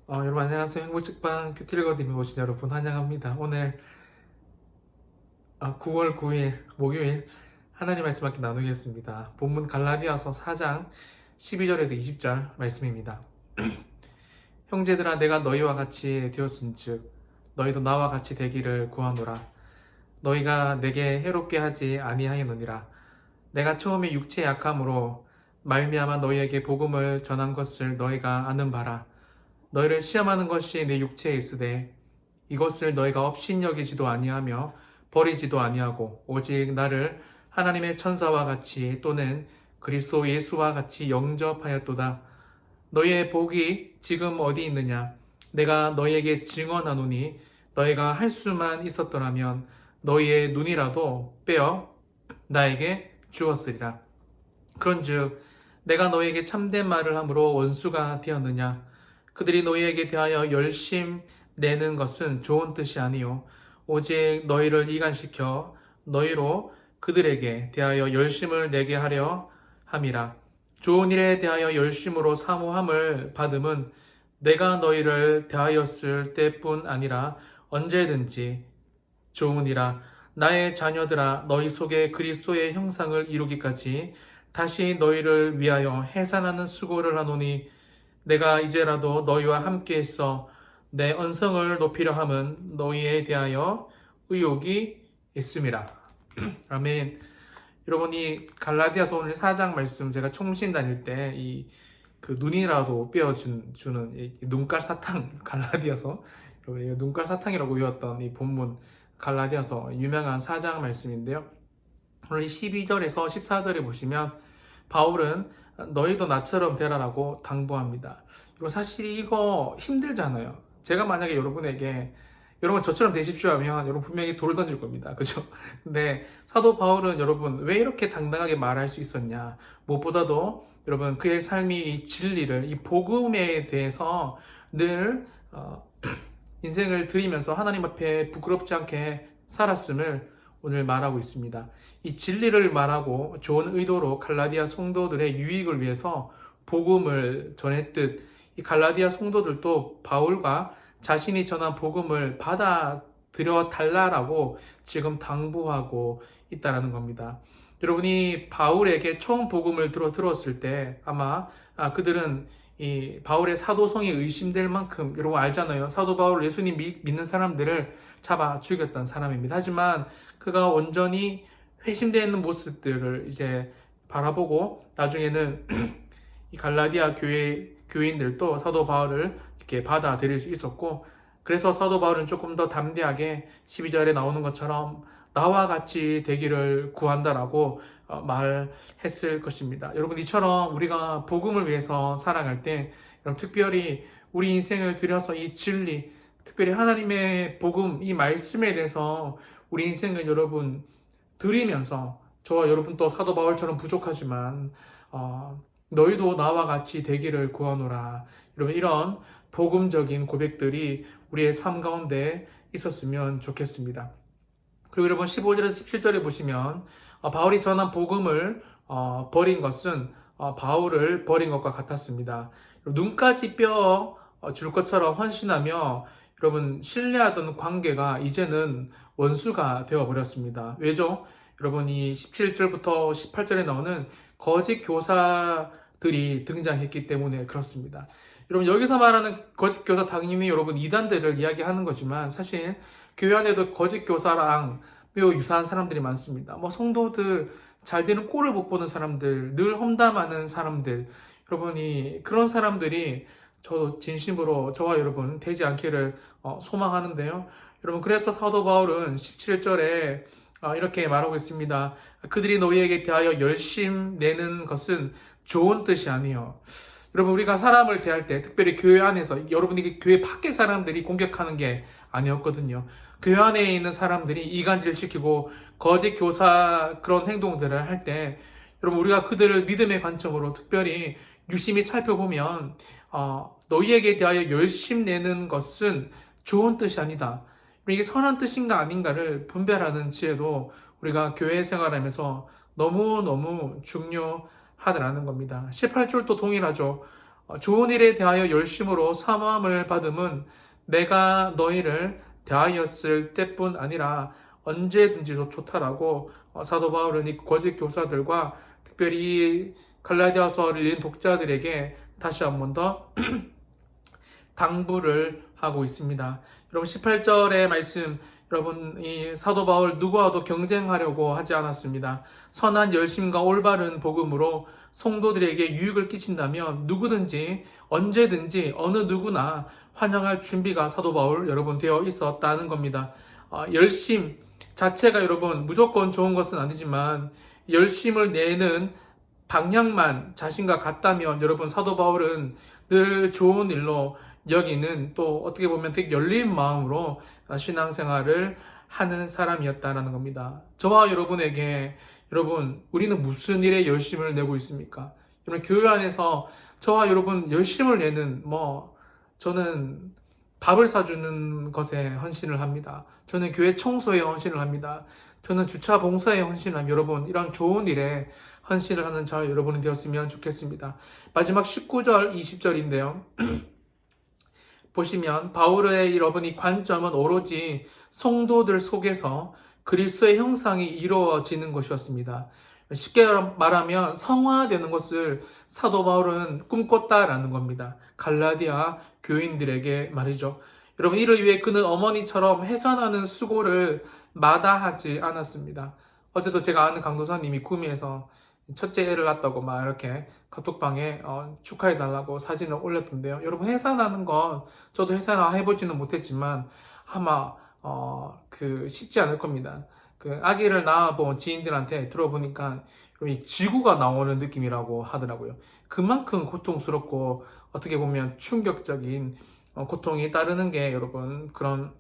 여러분 안녕하세요. 행복직방 큐티르거님이 오신 여러분 환영합니다. 오늘 9월 9일 목요일 하나님 말씀 함께 나누겠습니다. 본문 갈라디아서 4장 12절에서 20절 말씀입니다. 형제들아 내가 너희와 같이 되었은즉 너희도 나와 같이 되기를 구하노라. 너희가 내게 해롭게 하지 아니하였느니라. 내가 처음에 육체의 약함으로 말미암아 너희에게 복음을 전한 것을 너희가 아는 바라. 너희를 시험하는 것이 내 육체에 있으되 이것을 너희가 업신여기지도 아니하며 버리지도 아니하고 오직 나를 하나님의 천사와 같이 또는 그리스도 예수와 같이 영접하였도다. 너희의 복이 지금 어디 있느냐? 내가 너희에게 증언하노니 너희가 할 수만 있었더라면 너희의 눈이라도 빼어 나에게 주었으리라. 그런즉 내가 너희에게 참된 말을 함으로 원수가 되었느냐? 그들이 너희에게 대하여 열심 내는 것은 좋은 뜻이 아니요 오직 너희를 이간시켜 너희로 그들에게 대하여 열심을 내게 하려 함이라. 좋은 일에 대하여 열심으로 사모함을 받음은 내가 너희를 대하였을 때뿐 아니라 언제든지 좋으니라. 나의 자녀들아 너희 속에 그리스도의 형상을 이루기까지 다시 너희를 위하여 해산하는 수고를 하노니 내가 이제라도 너희와 함께 있어 내 언성을 높이려 함은 너희에 대하여 의욕이 있음이라. 아멘. 여러분 이 갈라디아서 오늘 4장 말씀 제가 총신 다닐 때 이 그 눈이라도 빼어주는 이 눈깔 사탕 갈라디아서 여러분 눈깔 사탕이라고 외웠던 이 본문 갈라디아서 유명한 4장 말씀인데요. 오늘 12절에서 14절에 보시면 바울은 너희도 나처럼 되라라고 당부합니다. 그리고 사실 이거 힘들잖아요. 제가 만약에 여러분에게 여러분 저처럼 되십시오 하면 여러분 분명히 돌을 던질 겁니다. 그죠? 근데 사도 바울은 여러분 왜 이렇게 당당하게 말할 수 있었냐? 무엇보다도 여러분 그의 삶이 이 진리를 이 복음에 대해서 늘 인생을 드리면서 하나님 앞에 부끄럽지 않게 살았음을 오늘 말하고 있습니다. 이 진리를 말하고 좋은 의도로 갈라디아 성도들의 유익을 위해서 복음을 전했듯 이 갈라디아 성도들도 바울과 자신이 전한 복음을 받아들여 달라라고 지금 당부하고 있다는 겁니다. 여러분이 바울에게 처음 복음을 들었을 때 아마 그들은 이 바울의 사도성이 의심될 만큼 여러분 알잖아요. 사도 바울 예수님 믿는 사람들을 잡아 죽였던 사람입니다. 하지만 그가 온전히 회심되어 있는 모습들을 이제 바라보고 나중에는 이 갈라디아 교인들도 사도 바울을 이렇게 받아들일 수 있었고 그래서 사도 바울은 조금 더 담대하게 12절에 나오는 것처럼 나와 같이 되기를 구한다라고 말했을 것입니다. 여러분 이처럼 우리가 복음을 위해서 살아갈 때 여러분 특별히 우리 인생을 들여서 이 진리 특별히 하나님의 복음 이 말씀에 대해서 우리 인생을 여러분 드리면서 저와 여러분 또 사도 바울처럼 부족하지만 너희도 나와 같이 되기를 구하노라. 여러분 이런 복음적인 고백들이 우리의 삶 가운데 있었으면 좋겠습니다. 그리고 여러분 15절에서 17절에 보시면 바울이 전한 복음을 버린 것은 바울을 버린 것과 같았습니다. 눈까지 뼈 줄 것처럼 헌신하며 여러분 신뢰하던 관계가 이제는 원수가 되어버렸습니다. 왜죠? 여러분 이 17절부터 18절에 나오는 거짓 교사들이 등장했기 때문에 그렇습니다. 여러분 여기서 말하는 거짓 교사 당연히 여러분 이단들을 이야기하는 거지만 사실 교회 안에도 거짓 교사랑 매우 유사한 사람들이 많습니다. 성도들 잘 되는 꼴을 못 보는 사람들, 늘 험담하는 사람들, 여러분이 그런 사람들이 저도 진심으로 저와 여러분 되지 않기를 소망하는데요. 여러분 그래서 사도 바울은 17절에 이렇게 말하고 있습니다. 그들이 너희에게 대하여 열심 내는 것은 좋은 뜻이 아니요. 여러분 우리가 사람을 대할 때 특별히 교회 안에서 여러분이 교회 밖의 사람들이 공격하는 게 아니었거든요. 교회 안에 있는 사람들이 이간질 시키고 거짓 교사 그런 행동들을 할 때 여러분 우리가 그들을 믿음의 관점으로 특별히 유심히 살펴보면 너희에게 대하여 열심 내는 것은 좋은 뜻이 아니다. 이게 선한 뜻인가 아닌가를 분별하는 지혜도 우리가 교회 생활하면서 너무너무 중요하다는 겁니다. 18절도 동일하죠. 좋은 일에 대하여 열심으로 사모함을 받음은 내가 너희를 대하였을 때뿐 아니라 언제든지 좋다라고 사도 바울은 이 거짓 교사들과 특별히 이 갈라디아서를 읽은 독자들에게 다시 한 번 더 당부를 하고 있습니다. 여러분 18절의 말씀, 여러분 이 사도 바울 누구와도 경쟁하려고 하지 않았습니다. 선한 열심과 올바른 복음으로 성도들에게 유익을 끼친다면 누구든지 언제든지 어느 누구나 환영할 준비가 사도 바울 여러분 되어 있었다는 겁니다. 열심 자체가 여러분 무조건 좋은 것은 아니지만 열심을 내는 방향만 자신과 같다면 여러분 사도 바울은 늘 좋은 일로 여기는, 또 어떻게 보면 되게 열린 마음으로 신앙생활을 하는 사람이었다는 겁니다. 저와 여러분에게 여러분 우리는 무슨 일에 열심을 내고 있습니까? 여러분 교회 안에서 저와 여러분 열심을 내는 저는 밥을 사주는 것에 헌신을 합니다. 저는 교회 청소에 헌신을 합니다. 저는 주차 봉사에 헌신을 합니다. 여러분 이런 좋은 일에 헌신을 하는 저 여러분이 되었으면 좋겠습니다. 마지막 19절 20절인데요. 보시면 바울의 여러분 이 관점은 오로지 성도들 속에서 그리스도의 형상이 이루어지는 것이었습니다. 쉽게 말하면 성화되는 것을 사도 바울은 꿈꿨다라는 겁니다. 갈라디아 교인들에게 말이죠. 여러분 이를 위해 그는 어머니처럼 해산하는 수고를 마다하지 않았습니다. 어제도 제가 아는 강도사님이 구미에서 첫째 애를 낳았다고 막 이렇게 카톡방에 축하해달라고 사진을 올렸던데요. 여러분 해산하는 건 저도 해산 해보지는 못했지만 아마 쉽지 않을 겁니다. 그 아기를 낳아본 지인들한테 들어보니까 이 지구가 나오는 느낌이라고 하더라고요. 그만큼 고통스럽고 어떻게 보면 충격적인 고통이 따르는 게 여러분 그런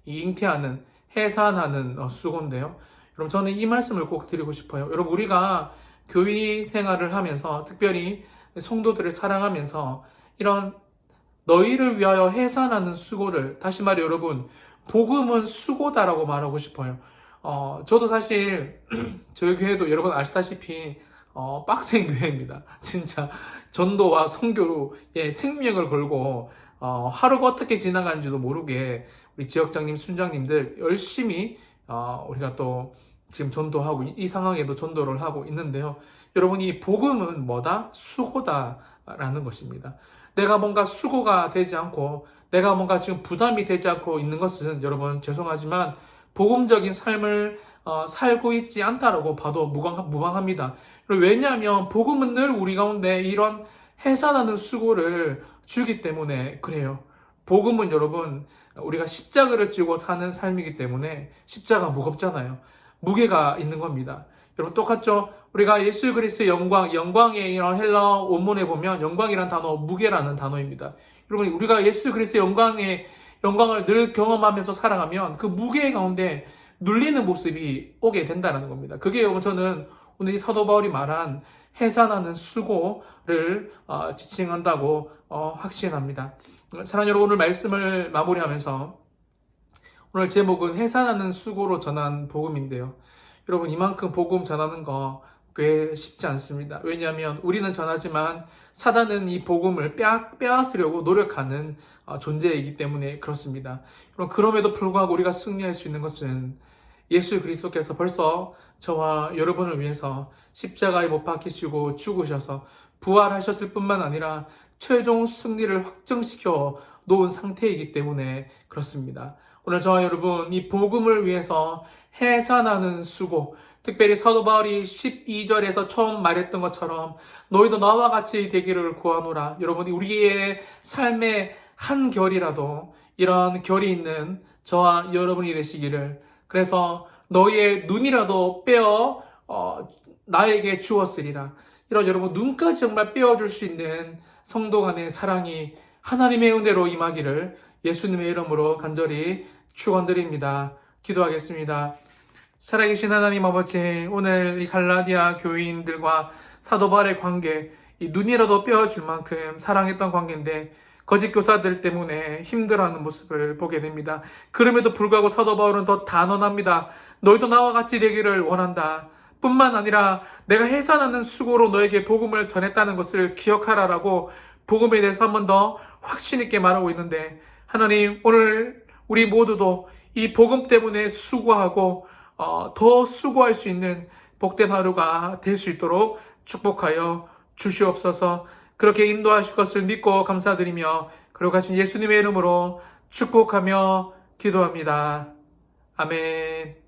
이 잉태하는 해산하는 수고인데요. 여러분 저는 이 말씀을 꼭 드리고 싶어요. 여러분 우리가 교회 생활을 하면서 특별히 성도들을 사랑하면서 이런 너희를 위하여 해산하는 수고를, 다시 말해 여러분 복음은 수고다라고 말하고 싶어요. 저도 사실 저희 교회도 여러분 아시다시피 빡센 교회입니다. 진짜 전도와 선교로 생명을 걸고 하루가 어떻게 지나가는지도 모르게 우리 지역장님, 순장님들 열심히 우리가 또 지금 전도하고 이 상황에도 전도를 하고 있는데요. 여러분 이 복음은 뭐다? 수고다라는 것입니다. 내가 뭔가 수고가 되지 않고 내가 뭔가 지금 부담이 되지 않고 있는 것은 여러분 죄송하지만 복음적인 삶을 살고 있지 않다라고 봐도 무방합니다. 왜냐하면 복음은 늘 우리 가운데 이런 해산하는 수고를 주기 때문에 그래요. 복음은 여러분 우리가 십자가를 지고 사는 삶이기 때문에 십자가 무겁잖아요. 무게가 있는 겁니다. 여러분 똑같죠? 우리가 예수 그리스도의 영광의 이런 헬라 원문에 보면 영광이란 단어 무게라는 단어입니다. 여러분 우리가 예수 그리스도의 영광을 늘 경험하면서 살아가면 그 무게 가운데 눌리는 모습이 오게 된다는 겁니다. 그게 여러분 저는 오늘 이 사도 바울이 말한 해산하는 수고를 지칭한다고 확신합니다. 사랑하는 여러분 오늘 말씀을 마무리하면서 오늘 제목은 해산하는 수고로 전한 복음인데요. 여러분 이만큼 복음 전하는 거 꽤 쉽지 않습니다. 왜냐하면 우리는 전하지만 사단은 이 복음을 빼앗으려고 노력하는 존재이기 때문에 그렇습니다. 여러분 그럼에도 불구하고 우리가 승리할 수 있는 것은 예수 그리스도께서 벌써 저와 여러분을 위해서 십자가에 못 박히시고 죽으셔서 부활하셨을 뿐만 아니라 최종 승리를 확정시켜 놓은 상태이기 때문에 그렇습니다. 오늘 저와 여러분 이 복음을 위해서 해산하는 수고, 특별히 사도 바울이 12절에서 처음 말했던 것처럼 너희도 나와 같이 되기를 구하노라. 여러분이 우리의 삶의 한 결이라도 이런 결이 있는 저와 여러분이 되시기를, 그래서 너희의 눈이라도 빼어 나에게 주었으리라. 이런 여러분 눈까지 정말 빼어줄 수 있는 성도 간의 사랑이 하나님의 은혜로 임하기를 예수님의 이름으로 간절히 축원드립니다. 기도하겠습니다. 살아계신 하나님 아버지, 오늘 이 갈라디아 교인들과 사도 바울의 관계, 이 눈이라도 빼어줄 만큼 사랑했던 관계인데 거짓 교사들 때문에 힘들어하는 모습을 보게 됩니다. 그럼에도 불구하고 사도 바울은 더 단언합니다. 너희도 나와 같이 되기를 원한다. 뿐만 아니라 내가 해산하는 수고로 너에게 복음을 전했다는 것을 기억하라라고 복음에 대해서 한 번 더 확신 있게 말하고 있는데, 하나님 오늘 우리 모두도 이 복음 때문에 수고하고 더 수고할 수 있는 복된 하루가 될 수 있도록 축복하여 주시옵소서. 그렇게 인도하실 것을 믿고 감사드리며 거룩하신 예수님의 이름으로 축복하며 기도합니다. 아멘.